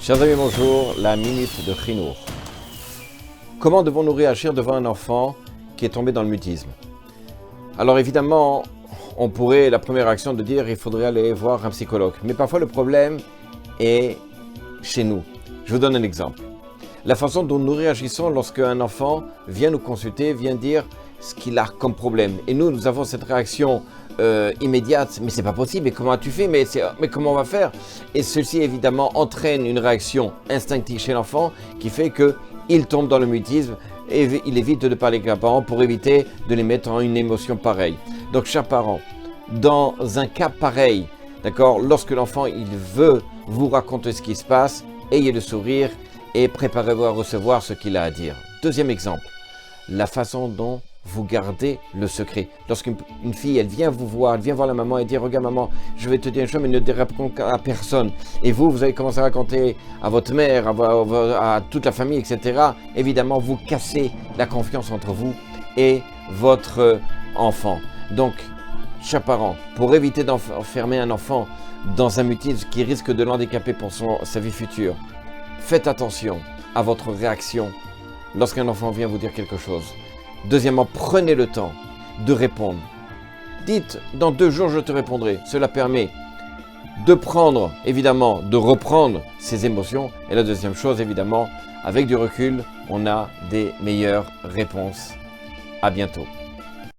Chers amis, bonjour, la minute de Chinour. Comment devons-nous réagir devant un enfant qui est tombé dans le mutisme? Alors évidemment, on pourrait, la première action de dire il faudrait aller voir un psychologue. Mais parfois le problème est chez nous. Je vous donne un exemple. La façon dont nous réagissons lorsqu'un enfant vient nous consulter, vient dire ce qu'il a comme problème. Et nous avons cette réaction immédiate, mais c'est pas possible, mais comment as-tu fait, mais comment on va faire? Et ceci évidemment entraîne une réaction instinctive chez l'enfant qui fait qu'il tombe dans le mutisme et il évite de parler avec les parents pour éviter de les mettre en une émotion pareille. Donc chers parents, dans un cas pareil, d'accord, lorsque l'enfant il veut vous raconter ce qui se passe, ayez le sourire et préparez-vous à recevoir ce qu'il a à dire. Deuxième exemple, la façon dont vous gardez le secret. Lorsqu'une fille, elle vient vous voir, elle vient voir la maman et dit « Regarde maman, je vais te dire une chose, mais ne dis à personne. » Et vous allez commencer à raconter à votre mère, à toute la famille, etc. Évidemment, vous cassez la confiance entre vous et votre enfant. Donc, chers parents, pour éviter d'enfermer un enfant dans un mutisme qui risque de l'handicaper pour sa vie future, faites attention à votre réaction lorsqu'un enfant vient vous dire quelque chose. Deuxièmement, prenez le temps de répondre. Dites, dans 2 jours, je te répondrai. Cela permet de prendre, évidemment, de reprendre ses émotions. Et la deuxième chose, évidemment, avec du recul, on a des meilleures réponses. À bientôt.